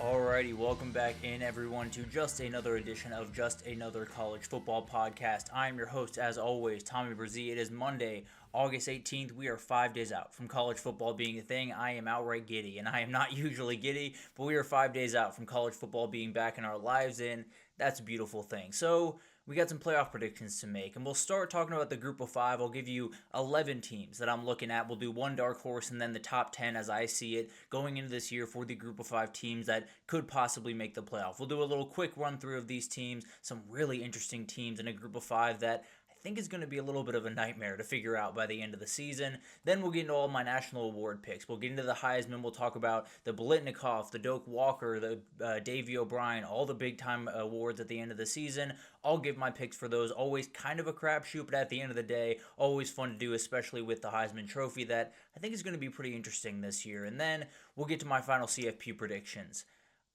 Alrighty, welcome back in everyone to just another edition of Just Another College Football Podcast. I am your host, as always, Tommy Brzee. It is Monday, August 18th. We are 5 days out from college football being a thing. I am outright giddy, and I am not usually giddy, but we are 5 days out from college football being back in our lives, and that's a beautiful thing. So, we got some playoff predictions to make, and we'll start talking about the group of 5. I'll give you 11 teams that I'm looking at. We'll do one dark horse and then the top 10 as I see it going into this year for the group of 5 teams that could possibly make the playoff. We'll do a little quick run through of these teams, some really interesting teams in a group of 5 that I think is going to be a little bit of a nightmare to figure out by the end of the season. Then we'll get into all my national award picks. We'll get into the Heisman. We'll talk about the Biletnikoff, the Doak Walker, the Davey O'Brien, all the big-time awards at the end of the season. I'll give my picks for those. Always kind of a crapshoot, but at the end of the day, always fun to do, especially with the Heisman Trophy that I think is going to be pretty interesting this year. And then we'll get to my final CFP predictions.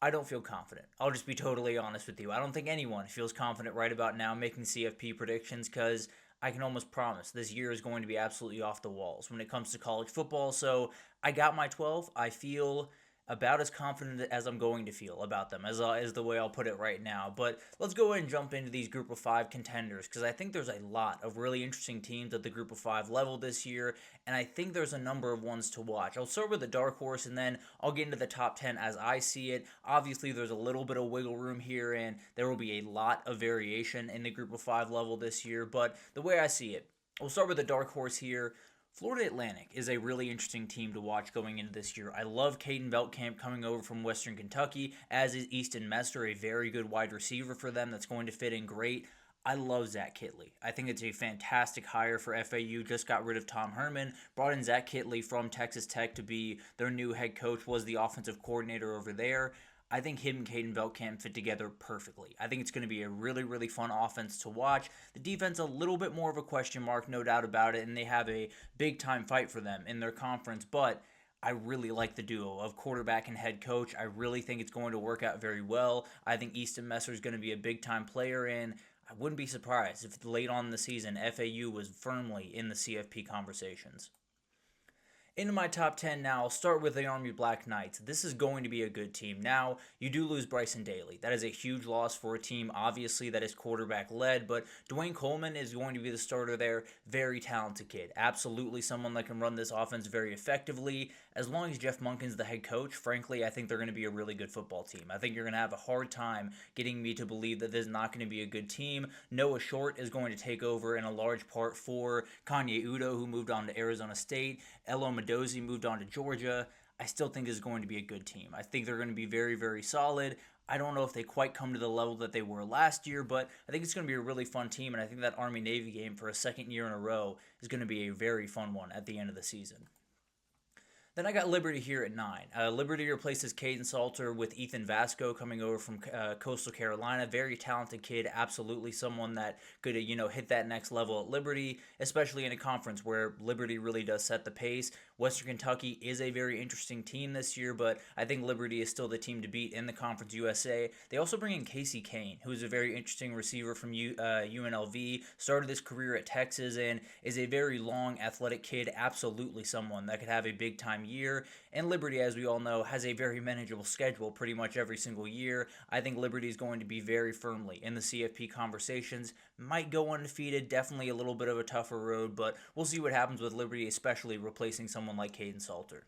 I don't feel confident. I'll just be totally honest with you. I don't think anyone feels confident right about now making CFP predictions because I can almost promise this year is going to be absolutely off the walls when it comes to college football. So I got my 12. I feel about as confident as I'm going to feel about them, as the way I'll put it right now. But let's go ahead and jump into these group of 5 contenders, because I think there's a lot of really interesting teams at the group of 5 level this year, and I think there's a number of ones to watch. I'll start with the dark horse, and then I'll get into the top 10 as I see it. Obviously, there's a little bit of wiggle room here, and there will be a lot of variation in the group of 5 level this year, but the way I see it, we'll start with the dark horse here. Florida Atlantic is a really interesting team to watch going into this year. I love Caden Veltkamp coming over from Western Kentucky, as is Easton Messer, a very good wide receiver for them that's going to fit in great. I love Zach Kittley. I think it's a fantastic hire for FAU. Just got rid of Tom Herman, brought in Zach Kittley from Texas Tech to be their new head coach, was the offensive coordinator over there. I think him and Caden Veltkamp fit together perfectly. I think it's going to be a really, really fun offense to watch. The defense, a little bit more of a question mark, no doubt about it, and they have a big-time fight for them in their conference, but I really like the duo of quarterback and head coach. I really think it's going to work out very well. I think Easton Messer is going to be a big-time player, and I wouldn't be surprised if late on in the season FAU was firmly in the CFP conversations. Into my top 10 now, I'll start with the Army Black Knights. This is going to be a good team. Now, you do lose Bryson Daly. That is a huge loss for a team, obviously, that is quarterback-led, but Dwayne Coleman is going to be the starter there. Very talented kid. Absolutely someone that can run this offense very effectively. As long as Jeff Monken's the head coach, frankly, I think they're going to be a really good football team. I think you're going to have a hard time getting me to believe that this is not going to be a good team. Noah Short is going to take over in a large part for Kanye Udo, who moved on to Arizona State. Elo Dozie moved on to Georgia. I still think this is going to be a good team. I think they're going to be very, very solid. I don't know if they quite come to the level that they were last year, but I think it's going to be a really fun team, and I think that Army-Navy game for a second year in a row is going to be a very fun one at the end of the season. Then I got Liberty here at 9. Liberty replaces Caden Salter with Ethan Vasco coming over from Coastal Carolina. Very talented kid, absolutely someone that could hit that next level at Liberty, especially in a conference where Liberty really does set the pace. Western Kentucky is a very interesting team this year, but I think Liberty is still the team to beat in the Conference USA. They also bring in Casey Kane, who is a very interesting receiver from UNLV, started his career at Texas, and is a very long, athletic kid, absolutely someone that could have a big-time year. And Liberty, as we all know, has a very manageable schedule pretty much every single year. I think Liberty is going to be very firmly in the CFP conversations. Might go undefeated, definitely a little bit of a tougher road, but we'll see what happens with Liberty, especially replacing someone like Caden Salter.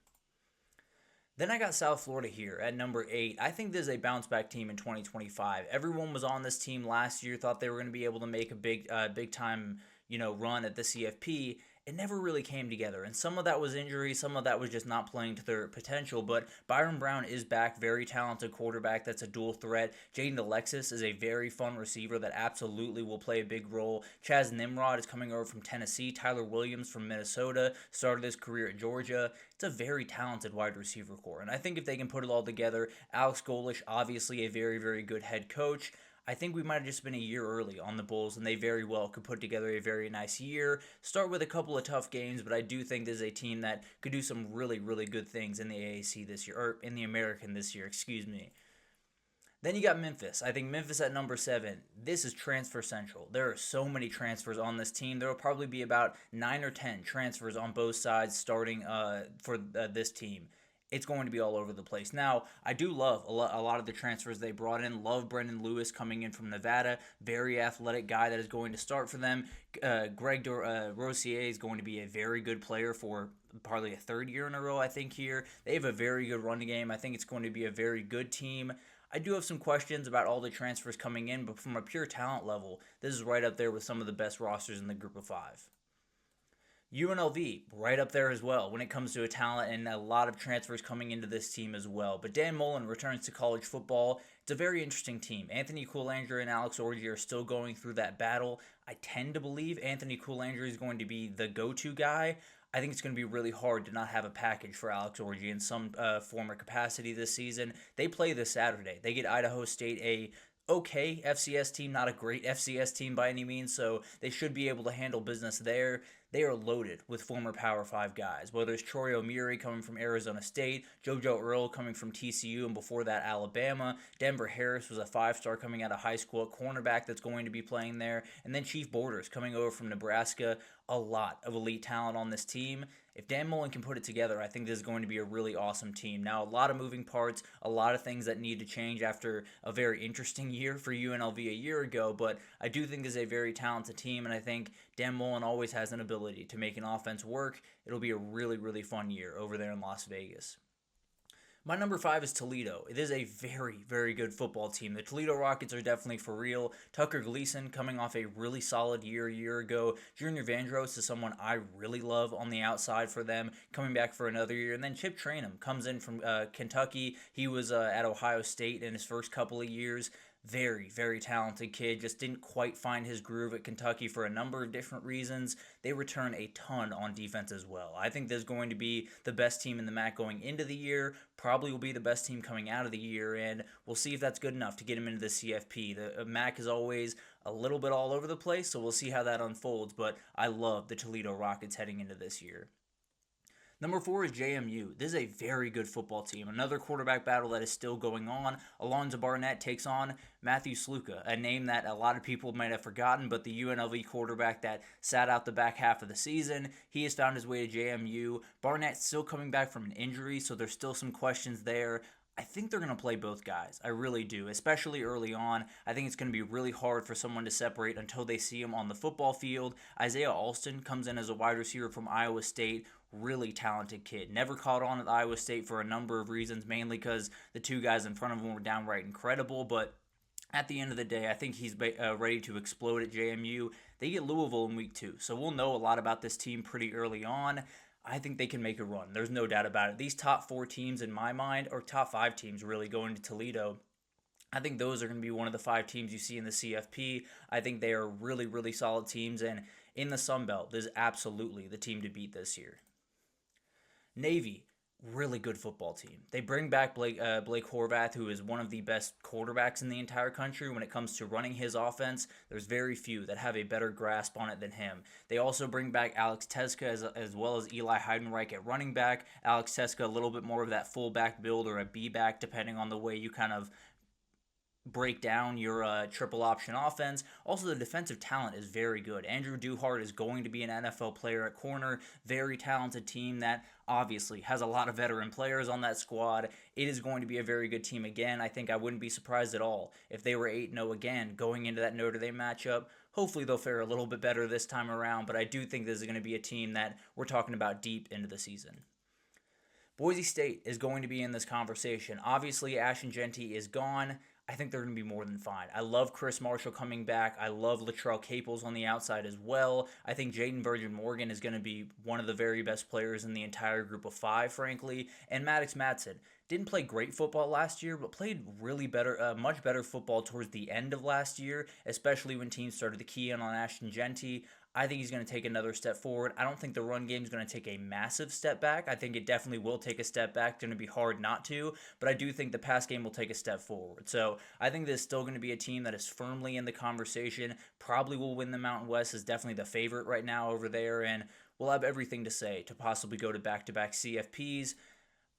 Then I got South Florida here at number 8. I think this is a bounce-back team in 2025. Everyone was on this team last year, thought they were going to be able to make a big-time run at the CFP. It never really came together, and some of that was injury, some of that was just not playing to their potential, but Byron Brown is back, very talented quarterback that's a dual threat. Jaden Alexis is a very fun receiver that absolutely will play a big role. Chaz Nimrod is coming over from Tennessee. Tyler Williams from Minnesota started his career at Georgia. It's a very talented wide receiver core, and I think if they can put it all together, Alex Golish, obviously a very, very good head coach. I think we might have just been a year early on the Bulls, and they very well could put together a very nice year. Start with a couple of tough games, but I do think this is a team that could do some really, really good things in the AAC this year, or in the American this year, excuse me. Then you got Memphis. I think Memphis at number 7. This is transfer central. There are so many transfers on this team. There will probably be about 9 or 10 transfers on both sides starting for this team. it's going to be all over the place. Now, I do love a lot of the transfers they brought in. Love Brendan Lewis coming in from Nevada. Very athletic guy that is going to start for them. Greg Rossier is going to be a very good player for probably a third year in a row, I think, here. They have a very good running game. I think it's going to be a very good team. I do have some questions about all the transfers coming in, but from a pure talent level, this is right up there with some of the best rosters in the group of five. UNLV, right up there as well when it comes to a talent, and a lot of transfers coming into this team as well. But Dan Mullen returns to college football. It's a very interesting team. Anthony Coulanger and Alex Orji are still going through that battle. I tend to believe Anthony Coulanger is going to be the go-to guy. I think it's going to be really hard to not have a package for Alex Orji in some form or capacity this season. They play this Saturday. They get Idaho State, a okay FCS team, not a great FCS team by any means, so they should be able to handle business there. They are loaded with former Power 5 guys, whether it's Troy O'Meary coming from Arizona State, JoJo Earle coming from TCU, and before that, Alabama. Denver Harris was a 5-star coming out of high school at cornerback that's going to be playing there. And then Chief Borders coming over from Nebraska. A lot of elite talent on this team. If Dan Mullen can put it together, I think this is going to be a really awesome team. Now, a lot of moving parts, a lot of things that need to change after a very interesting year for UNLV a year ago, but I do think this is a very talented team, and I think Dan Mullen always has an ability to make an offense work. It'll be a really, really fun year over there in Las Vegas. My number 5 is Toledo. It is a very, very good football team. The Toledo Rockets are definitely for real. Tucker Gleason coming off a really solid year a year ago. Junior Vandross is someone I really love on the outside for them, coming back for another year. And then Chip Trainum comes in from Kentucky. He was at Ohio State in his first couple of years. Very, very talented kid. Just didn't quite find his groove at Kentucky for a number of different reasons. They return a ton on defense as well. I think this is going to be the best team in the MAC going into the year. Probably will be the best team coming out of the year, and we'll see if that's good enough to get him into the CFP. The MAC is always a little bit all over the place, so we'll see how that unfolds, but I love the Toledo Rockets heading into this year. Number 4 is JMU. This is a very good football team. Another quarterback battle that is still going on. Alonzo Barnett takes on Matthew Sluka, a name that a lot of people might have forgotten, but the UNLV quarterback that sat out the back half of the season, he has found his way to JMU. Barnett's still coming back from an injury, so there's still some questions there. I think they're going to play both guys. I really do, especially early on. I think it's going to be really hard for someone to separate until they see him on the football field. Isaiah Alston comes in as a wide receiver from Iowa State. Really talented kid. Never caught on at Iowa State for a number of reasons, mainly because the two guys in front of him were downright incredible, but at the end of the day, I think he's ready to explode at JMU. They get Louisville in week 2, so we'll know a lot about this team pretty early on. I think they can make a run. There's no doubt about it. These top 4 teams in my mind, or top 5 teams really, going to Toledo, I think those are going to be one of the 5 teams you see in the CFP. I think they are really, really solid teams, and in the Sun Belt, this is absolutely the team to beat this year. Navy, really good football team. They bring back Blake Horvath, who is one of the best quarterbacks in the entire country when it comes to running his offense. There's very few that have a better grasp on it than him. They also bring back Alex Teska as well as Eli Heidenreich at running back. Alex Teska, a little bit more of that fullback build or a B-back, depending on the way you kind of break down your triple option offense. Also, the defensive talent is very good. Andrew Duhart is going to be an NFL player at corner. Very talented team that obviously has a lot of veteran players on that squad. It is going to be a very good team again. I think I wouldn't be surprised at all if they were 8-0 again going into that Notre Dame matchup. Hopefully they'll fare a little bit better this time around, but I do think this is going to be a team that we're talking about deep into the season. Boise State is going to be in this conversation. Obviously, Ashton Jeanty is gone. I think they're going to be more than fine. I love Chris Marshall coming back. I love Latrell Caples on the outside as well. I think Jaden Virgin-Morgan is going to be one of the very best players in the entire group of 5, frankly. And Maddox Madsen didn't play great football last year, but played really better, much better football towards the end of last year, especially when teams started to key in on Ashton Jeanty. I think he's going to take another step forward. I don't think the run game is going to take a massive step back. I think it definitely will take a step back. It's going to be hard not to, but I do think the pass game will take a step forward. So I think there's still going to be a team that is firmly in the conversation, probably will win the Mountain West, is definitely the favorite right now over there, and will have everything to say to possibly go to back-to-back CFPs.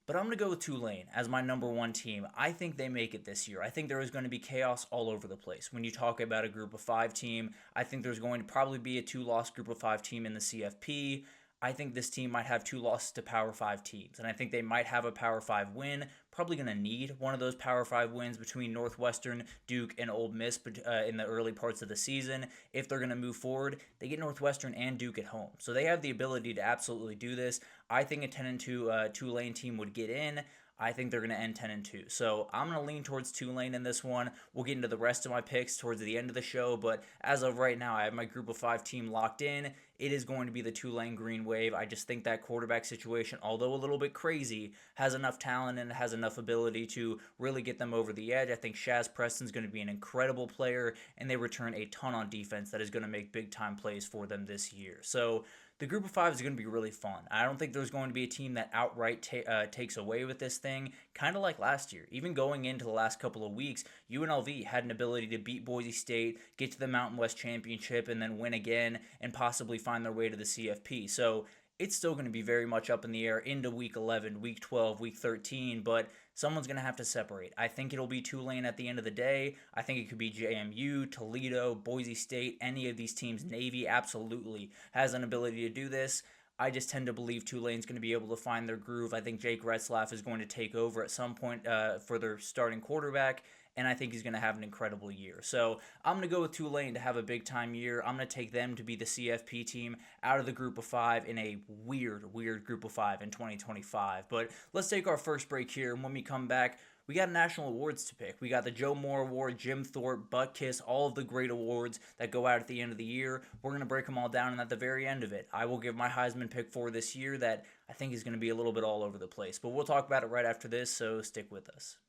But I'm going to go with Tulane as my number 1 team. I think they make it this year. I think there is going to be chaos all over the place. When you talk about a group of 5 team, I think there's going to probably be a 2-loss group of 5 team in the CFP. I think this team might have 2 losses to Power 5 teams, and I think they might have a Power 5 win. Probably going to need one of those Power 5 wins between Northwestern, Duke, and Ole Miss in the early parts of the season. If they're going to move forward, they get Northwestern and Duke at home. So they have the ability to absolutely do this. I think a 10-2 Tulane team would get in. I think they're going to end 10-2. So I'm going to lean towards Tulane in this one. We'll get into the rest of my picks towards the end of the show, but as of right now, I have my group of 5 team locked in. It is going to be the Tulane Green Wave. I just think that quarterback situation, although a little bit crazy, has enough talent and has enough ability to really get them over the edge. I think Shaz Preston's going to be an incredible player, and they return a ton on defense that is going to make big-time plays for them this year. So the group of 5 is going to be really fun. I don't think there's going to be a team that outright takes away with this thing, kind of like last year. Even going into the last couple of weeks, UNLV had an ability to beat Boise State, get to the Mountain West Championship, and then win again and possibly find their way to the CFP. So it's still going to be very much up in the air into Week 11, Week 12, Week 13, but someone's going to have to separate. I think it'll be Tulane at the end of the day. I think it could be JMU, Toledo, Boise State, any of these teams. Navy absolutely has an ability to do this. I just tend to believe Tulane's going to be able to find their groove. I think Jake Retzlaff is going to take over at some point for their starting quarterback, and I think he's going to have an incredible year. So I'm going to go with Tulane to have a big-time year. I'm going to take them to be the CFP team out of the group of 5 in a weird group of 5 in 2025. But let's take our first break here, and when we come back, we got national awards to pick. We got the Joe Moore Award, Jim Thorpe, Butt Kiss, all of the great awards that go out at the end of the year. We're going to break them all down, and at the very end of it, I will give my Heisman pick for this year that I think is going to be a little bit all over the place. But we'll talk about it right after this, so stick with us.